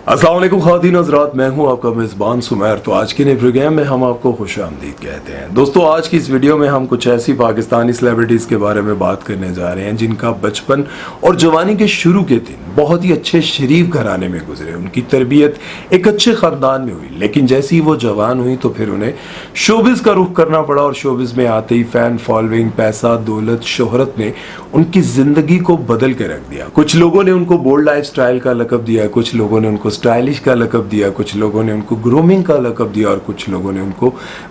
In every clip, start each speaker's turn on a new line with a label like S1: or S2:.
S1: अस्सलाम वालेकुम ख़वातीन हज़रात, मैं हूं आपका मेज़बान सुमैर। तो आज के नए प्रोग्राम में हम आपको खुशामदीद कहते हैं। दोस्तों, आज की इस वीडियो में हम कुछ ऐसी पाकिस्तानी सेलिब्रिटीज़ के बारे में बात करने जा रहे हैं जिनका बचपन और जवानी के शुरू के दिन बहुत ही अच्छे शरीफ घराने में गुजरे। उनकी तरबियत एक अच्छे ख़ानदान में हुई, लेकिन जैसे ही वो जवान हुई तो फिर उन्हें शोबिज़ का रुख करना पड़ा और शोबिज़ में आते ही फ़ैन फॉलोइंग, पैसा, दौलत, शोहरत ने उनकी ज़िंदगी को बदल के रख दिया। कुछ लोगों ने उनको बोल्ड लाइफ स्टाइल का लक़ब दिया, कुछ लोगों ने उनको स्टाइलिश का लक़ब दिया, कुछ लोगों ने उनको ग्रूमिंग का लक़ब दिया और कुछ लोगों ने उनको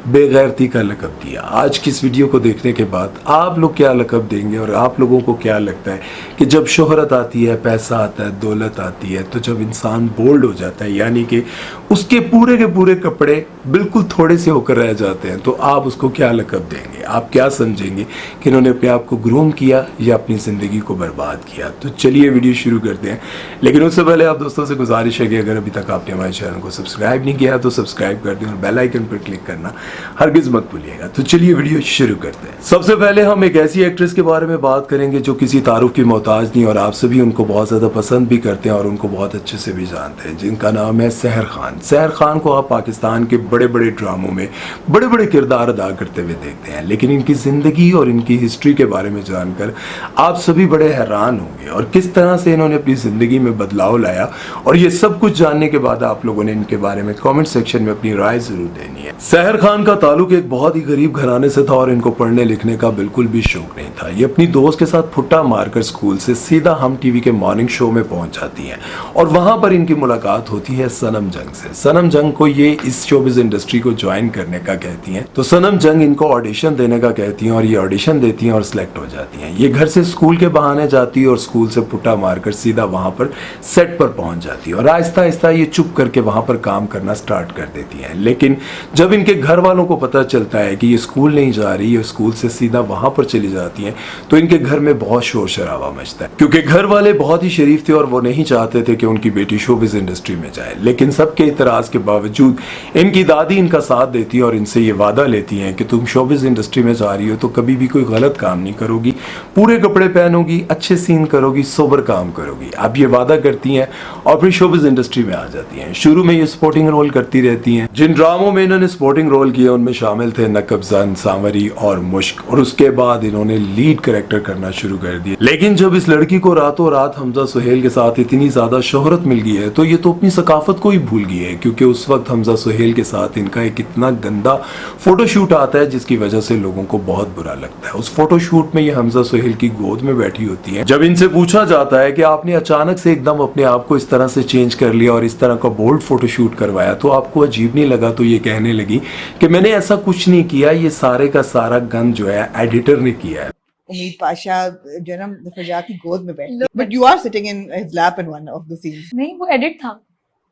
S1: बेगैरती का लक़ब दिया। आज की इस वीडियो को देखने के बाद आप लोग क्या लक़ब देंगे और आप लोगों को क्या लगता है कि जब शोहरत आती है, पैसा आता है, दौलत आती है, तो जब इंसान बोल्ड हो जाता है, यानी कि उसके पूरे के पूरे कपड़े बिल्कुल थोड़े से होकर रह जाते हैं, तो आप उसको क्या लक़ब देंगे? आप क्या समझेंगे कि इन्होंने अपने आप को ग्रूम किया या अपनी ज़िंदगी को बर्बाद किया? तो चलिए वीडियो शुरू करते हैं, लेकिन उससे पहले आप दोस्तों से गुजारिश है कि अगर अभी तक आपने हमारे चैनल को सब्सक्राइब नहीं किया तो सब्सक्राइब कर दें और बेल आइकन पर क्लिक करना हरगिज़ मत भूलिएगा। तो चलिए वीडियो शुरू करते हैं। सबसे पहले हम एक ऐसी एक्ट्रेस के बारे में बात करेंगे जो किसी तारुफ की मोहताज नहीं और आप सभी उनको बहुत ज़्यादा पसंद भी करते हैं और उनको बहुत अच्छे से भी जानते हैं, जिनका नाम है सहर खान। सहर खान को आप पाकिस्तान के बड़े बड़े ड्रामों में बड़े बड़े किरदार अदा करते हुए देखते हैं, लेकिन इनकी ज़िंदगी और इनकी हिस्ट्री के बारे में जानकर आप सभी बड़े हैरान होंगे और किस तरह से इन्होंने अपनी ज़िंदगी में बदलाव लाया। और ये सब कुछ जानने के बाद आप लोगों ने इनके बारे में कमेंट सेक्शन में अपनी राय जरूर देनी है। सहर खान का ताल्लुक एक बहुत ही गरीब घराने से था और इनको पढ़ने लिखने का बिल्कुल भी शौक नहीं था। ये अपनी दोस्त के साथ फुट्टा मारकर स्कूल से सीधा हम टीवी के मॉर्निंग शो में पहुंच जाती हैं और वहां पर इनकी मुलाकात होती है सनम जंग से। सनम जंग को ये इस शोबिज़ इंडस्ट्री को ज्वाइन करने का कहती हैं, तो सनम जंग इनको ऑडिशन देने का कहती हैं और ये ऑडिशन देती हैं और सिलेक्ट हो जाती हैं। ये घर से स्कूल के बहाने जाती है और स्कूल से फुट्टा मारकर सीधा वहां पर सेट पर पहुंच जाती है और आहिस्ता आहिस्ता ये चुप करके वहां पर काम करना स्टार्ट कर देती हैं। लेकिन जब इनके घर वालों को पता चलता है कि ये स्कूल नहीं जा रही, ये स्कूल से सीधा वहां पर चली जाती हैं, तो इनके घर में बहुत शोर शराबा मचता है, क्योंकि घर वाले बहुत ही शरीफ थे और वो नहीं चाहते थे कि उनकी बेटी शोबिज़ इंडस्ट्री में जाए। लेकिन सबके इतराज के बावजूद इनकी दादी इनका साथ देती है और इनसे ये वादा लेती हैं कि तुम शोबिज़ इंडस्ट्री में जा रही हो तो कभी भी कोई गलत काम नहीं करोगी, पूरे कपड़े पहनोगी, अच्छे सीन करोगी, सोबर काम करोगी। अब ये वादा करती हैं और फिर शोबिज़ इंडस्ट्री में आ जाती हैं। शुरू में ये स्पोर्टिंग रोल करती रहती हैं। जिन ड्रामों में इन्होंने स्पोर्टिंग रोल किए उनमें शामिल थे नकबजन, सांवरी और मुश्क, और उसके बाद इन्होंने लीड कैरेक्टर करना शुरू कर दिया। लेकिन जब इस लड़की को रातों रात हमजा सुहेल के साथ इतनी ज्यादा शोहरत मिल गई है तो ये तो अपनी सकाफत को ही भूल गई है, क्योंकि उस वक्त हमजा सुहेल के साथ इनका एक इतना गंदा फोटोशूट आता है जिसकी वजह से लोगों को बहुत बुरा लगता है। उस फोटोशूट में ये हमजा सुहेल की गोद में बैठी होती है। जब इनसे पूछा जाता है कि आपने अचानक से एकदम अपने आप को इस तरह से चेंज कर लिया और इस तरह का बोल्ड फोटोशूट करवाया तो आपको अजीब नहीं लगा? तो ये कहने लगी कि मैंने ऐसा कुछ नहीं किया, ये सारे का सारा गन जो है एडिटर ने किया है।
S2: उम्मीद पाशा जो ना फजा की गोद में बैठी, but you are sitting in his lap in one of the scenes.
S3: नहीं, वो एडिट था।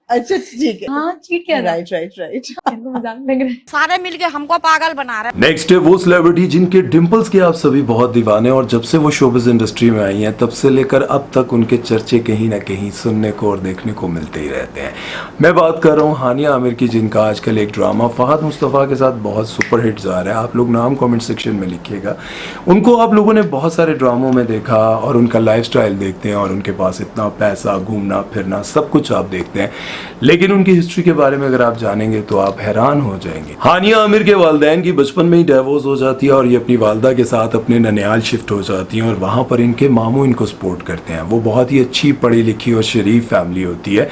S2: अच्छा ठीक है,
S3: हाँ चीट किया था।
S2: Right right right.
S3: इनको मजाक लग रहा है।
S4: सारे मिलके हमको पागल बना रहे।
S1: नेक्स्ट है वो सेलिब्रिटी जिनके डिंपल्स के आप सभी बहुत दीवाने और जब से वो शोबिज़ इंडस्ट्री में आई हैं तब से लेकर अब तक उनके चर्चे कहीं ना कहीं सुनने को और देखने को मिलते ही रहते हैं। मैं बात कर रहा हूँ हानिया आमिर की, जिनका आजकल एक ड्रामा फहद मुस्तफ़ा के साथ बहुत सुपर हिट जा रहा है। आप लोग नाम कमेंट सेक्शन में लिखिएगा। उनको आप लोगों ने बहुत सारे ड्रामों में देखा और उनका लाइफस्टाइल देखते हैं और उनके पास इतना पैसा, घूमना फिरना सब कुछ आप देखते हैं, लेकिन उनकी हिस्ट्री के बारे में अगर आप जानेंगे तो आप हैरान हो जाएंगे। हानिया आमिर के वालिदैन की बचपन में ही डिवोर्स हो जाती है और ये अपनी वालदा के साथ अपने ननिहाल शिफ्ट हो जाती हैं और वहाँ पर इनके मामू इनको सपोर्ट करते हैं। वो बहुत ही अच्छी पढ़ी लिखी और शरीफ फैमिली होती है,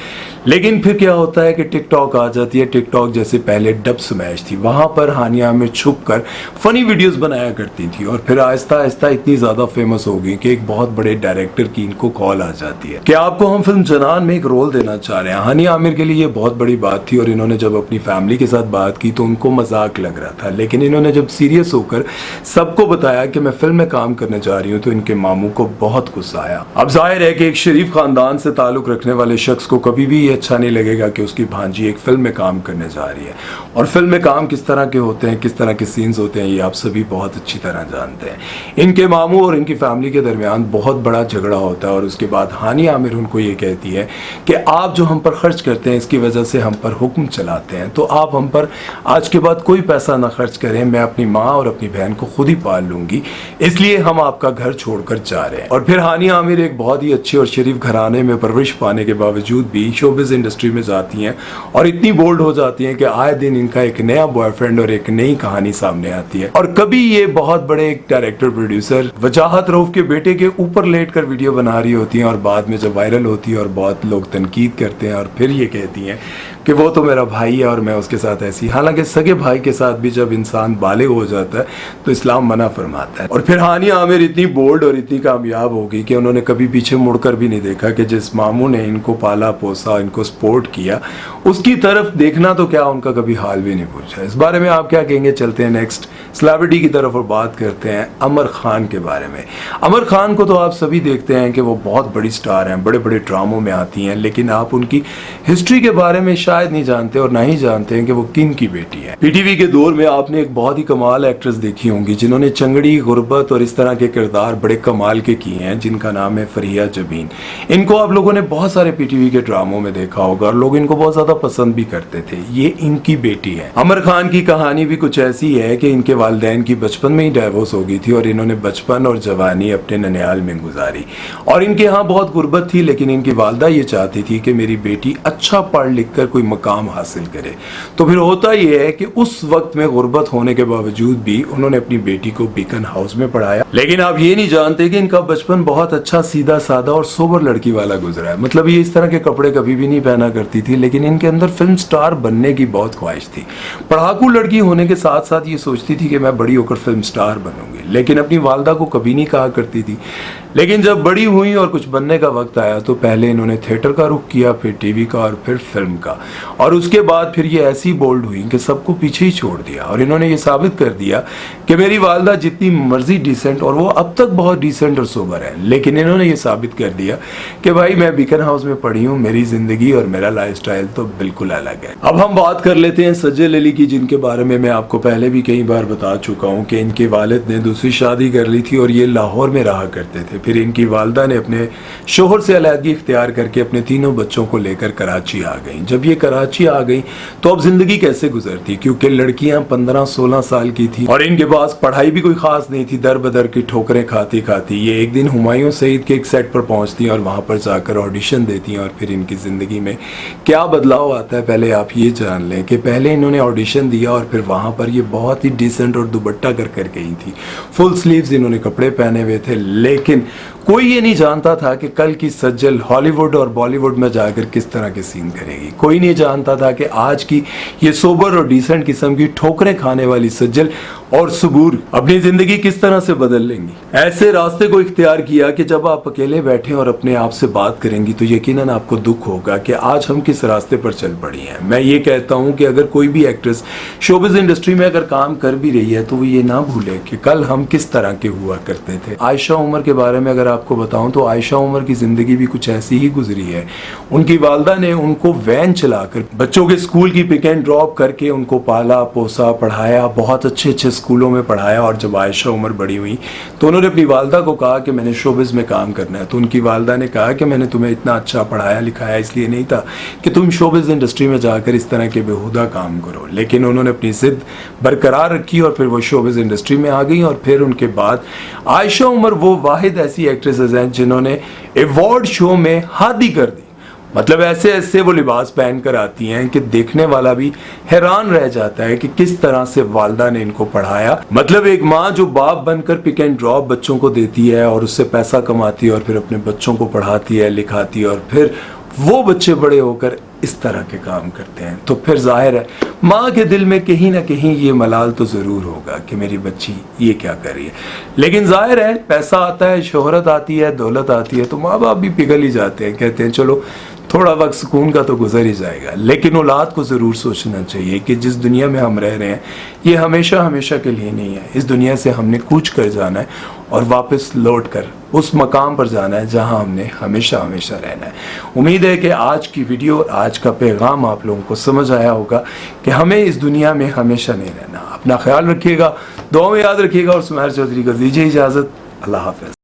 S1: लेकिन फिर क्या होता है कि टिकटॉक आ जाती है। टिकटॉक जैसे पहले डब स्मैश थी, वहाँ पर हानिया आमिर छुप कर फनी वीडियोस बनाया करती थी और फिर आहिस्ता आहिस्ता इतनी ज़्यादा फेमस हो गई कि एक बहुत बड़े डायरेक्टर की इनको कॉल आ जाती है कि आपको हम फिल्म जनान में एक रोल देना चाह रहे हैं। हानिया आमिर के लिए ये बहुत बड़ी बात थी और इन्होंने जब अपनी फैमिली के साथ बात की तो उनको मजाक लग रहा था, लेकिन इन्होंने जब सीरियस होकर सबको बताया कि मैं फिल्म में काम करने जा रही हूँ तो इनके मामू को बहुत गुस्सा आया। अब जाहिर है कि एक शरीफ खानदान से ताल्लुक रखने वाले शख्स को कभी भी ये अच्छा नहीं लगेगा कि उसकी भांजी एक फिल्म में काम करने जा रही है, और फिल्म में काम किस तरह के होते हैं, किस तरह के सीन्स होते हैं, ये आप सभी बहुत अच्छी तरह जानते हैं। इनके मामू और इनकी फैमिली के दरमियान बहुत बड़ा झगड़ा होता है और उसके बाद हानिया आमिर उनको ये कहती है कि आप जो हम पर खर्च खर्च करते हैं, इसकी वजह से हम पर हुक्म चलाते हैं। तो आप हम पर आज के बाद कोई पैसा ना खर्च करें, मैं अपनी माँ और अपनी बहन को खुद ही पाल लूंगी, इसलिए हम आपका घर छोड़कर जा रहे हैं। और फिर हानिया आमिर एक बहुत ही अच्छे और शरीफ घराने में परवरिश पाने के बावजूद भी शोबिज़ इंडस्ट्री में जाती हैं और इतनी बोल्ड हो जाती हैं कि आए दिन इनका एक नया बॉयफ्रेंड और एक नई कहानी सामने आती है। और कभी ये बहुत बड़े एक डायरेक्टर प्रोड्यूसर वजाहत रऊफ के बेटे के ऊपर लेट कर वीडियो बना रही होती हैं और बाद में जब वायरल होती है और बहुत लोग तनकीद करते हैं और फिर ये कहती हैं कि वो तो मेरा भाई है और मैं उसके साथ ऐसी। हालांकि सगे भाई के साथ भी जब इंसान बालिग हो जाता है तो इस्लाम मना फरमाता है। और फिर हानिया आमिर इतनी बोल्ड और इतनी कामयाब हो गई कि उन्होंने कभी पीछे मुड़कर भी नहीं देखा कि जिस मामू ने इनको पाला पोसा, इनको सपोर्ट किया, उसकी तरफ देखना तो क्या, उनका कभी हाल भी नहीं पूछा। इस बारे में आप क्या कहेंगे? चलते हैं नेक्स्ट सेलिब्रिटी की तरफ और बात करते हैं अमर खान के बारे में। अमर खान को तो आप सभी देखते हैं कि वो बहुत बड़ी स्टार हैं, बड़े बड़े ड्रामों में आती हैं, लेकिन आप उनकी हिस्ट्री के बारे में शायद नहीं जानते और ना ही जानते हैं कि वो किन की बेटी है। पीटीवी के दौर में आपने एक बहुत ही कमाल एक्ट्रेस देखी होंगी जिन्होंने चंगड़ी, गुर्बत और इस तरह के किरदार बड़े कमाल के किए हैं, जिनका नाम है फरिया जबीन। इनको आप लोगों ने बहुत सारे पीटीवी के ड्रामों में देखा होगा और लोग इनको बहुत ज्यादा पसंद भी करते थे। ये इनकी बेटी है। अमर खान की कहानी भी कुछ ऐसी है कि इनके वालिदैन की बचपन में ही डाइवोर्स हो गई थी और इन्होंने बचपन और जवानी अपने ननियाल में गुजारी और इनके यहाँ बहुत गुर्बत थी, लेकिन इनकी वालदा ये चाहती थी कि मेरी बेटी अच्छा पढ़ लिख कर कोई मकाम हासिल करे। तो फिर होता यह है कि उस वक्त में गुर्बत होने के बावजूद भी उन्होंने अपनी बेटी को बीकन हाउस में पढ़ाया। लेकिन आप ये नहीं जानते कि इनका बचपन बहुत अच्छा, सीधा सादा और सोबर लड़की वाला गुजरा है। मतलब ये इस तरह के कपड़े कभी भी नहीं पहना करती थी, लेकिन इनके अंदर फिल्म स्टार बनने की बहुत ख्वाहिश थी। पढ़ाकू लड़की होने के साथ साथ ये सोचती थी कि मैं बड़ी होकर फिल्म स्टार बनूंगी, लेकिन अपनी वालदा को कभी नहीं कहा करती थी। लेकिन जब बड़ी हुई और कुछ बनने का वक्त आया तो पहले इन्होंने थिएटर का रुख किया, फिर टीवी का और फिर फिल्म का, और उसके बाद फिर ये ऐसी बोल्ड हुई कि सबको पीछे ही छोड़ दिया और इन्होंने ये साबित कर दिया कि मेरी वालदा जितनी मर्जी डिसेंट, और वो अब तक बहुत डिसेंट और सोबर है, लेकिन इन्होंने ये साबित कर दिया कि भाई मैं बीकन हाउस में पढ़ी हूँ, मेरी जिंदगी और मेरा लाइफस्टाइल तो बिल्कुल अलग है। अब हम बात कर लेते हैं सज्जल अली की, जिनके बारे में मैं आपको पहले भी कई बार बता चुका हूँ कि इनके वालिद ने दूसरी शादी कर ली थी और ये लाहौर में रहा करते थे। फिर इनकी वालदा ने अपने शोहर से अलहदगी इख्तियार करके अपने तीनों बच्चों को लेकर कराची आ गई। जब ये कराची आ गई तो अब जिंदगी कैसे गुजरती, क्योंकि लड़कियां 15-16 साल की थी और इनके पास पढ़ाई भी कोई खास नहीं थी। दर बदर की ठोकरें खाती खाती ये एक दिन हुमायूं सईद के एक सेट पर पहुंचती और वहां पर जाकर ऑडिशन देती हैं और फिर इनकी जिंदगी में क्या बदलाव आता है पहले आप ये जान लें कि पहले इन्होंने ऑडिशन दिया और फिर वहां पर ये बहुत ही डिसेंट और दुपट्टा कर गई थी, फुल स्लीव्स इन्होंने कपड़े पहने हुए थे, लेकिन कोई ये नहीं जानता था कि कल की सज्जल हॉलीवुड और बॉलीवुड में जाकर किस तरह के सीन करेगी। कोई नहीं जानता था कि आज की ये सोबर और डिसेंट किस्म की ठोकरें खाने वाली सज्जल और सुबूर अपनी जिंदगी किस तरह से बदल लेंगी। ऐसे रास्ते को इख्तियार किया कि जब आप अकेले बैठे और अपने आप से बात करेंगी तो यकीनन आपको दुख होगा कि आज हम किस रास्ते पर चल पड़ी हैं। मैं ये कहता हूं कि अगर कोई भी एक्ट्रेस शोबिज़ इंडस्ट्री में अगर काम कर भी रही है तो वो ये ना भूले कि कल हम किस तरह के हुआ करते थे। आयशा उमर के बारे में अगर आपको बताऊं तो आयशा उमर की जिंदगी भी कुछ ऐसी ही गुजरी है। उनकी वालदा ने उनको वैन चलाकर बच्चों के स्कूल की पिक एंड ड्रॉप करके उनको पाला पोसा, पढ़ाया, बहुत अच्छे अच्छे स्कूलों में पढ़ाया। और जब आयशा उमर बड़ी हुई तो उन्होंने अपनी वालदा को कहा कि मैंने शोबिज़ में काम करना है। तो उनकी वालदा ने कहा कि मैंने तुम्हें इतना अच्छा पढ़ाया लिखाया इसलिए नहीं था कि तुम शोबिज़ इंडस्ट्री में जाकर इस तरह के बेहुदा काम करो, लेकिन उन्होंने अपनी जिद बरकरार रखी और फिर वो शोबिज़ इंडस्ट्री में आ गई। और फिर उनके बाद आयशा उमर वो वाहिद ऐसी एक्ट्रेसेस हैं जिन्होंने अवार्ड शो में हादी कर दी। मतलब ऐसे ऐसे वो लिबास पहन कर आती हैं कि देखने वाला भी हैरान रह जाता है कि किस तरह से वालदा ने इनको पढ़ाया। मतलब एक माँ जो बाप बनकर पिक एंड ड्रॉप बच्चों को देती है और उससे पैसा कमाती है और फिर अपने बच्चों को पढ़ाती है, लिखाती है, और फिर वो बच्चे बड़े होकर इस तरह के काम करते हैं, तो फिर जाहिर है माँ के दिल में कहीं ना कहीं ये मलाल तो ज़रूर होगा कि मेरी बच्ची ये क्या कर रही है। लेकिन जाहिर है पैसा आता है, शोहरत आती है, दौलत आती है, तो माँ बाप भी पिघल ही जाते हैं, कहते हैं चलो थोड़ा वक्त सुकून का तो गुजर ही जाएगा। लेकिन औलाद को ज़रूर सोचना चाहिए कि जिस दुनिया में हम रह रहे हैं ये हमेशा हमेशा के लिए नहीं है। इस दुनिया से हमने कूच कर जाना है और वापस लौट कर उस मकाम पर जाना है जहां हमने हमेशा हमेशा रहना है। उम्मीद है कि आज की वीडियो और आज का पैगाम आप लोगों को समझ आया होगा कि हमें इस दुनिया में हमेशा नहीं रहना। अपना ख्याल रखिएगा, दुआ में याद रखिएगा और सुमैर चौधरी को दीजिए इजाज़त। अल्लाह हाफ़िज़।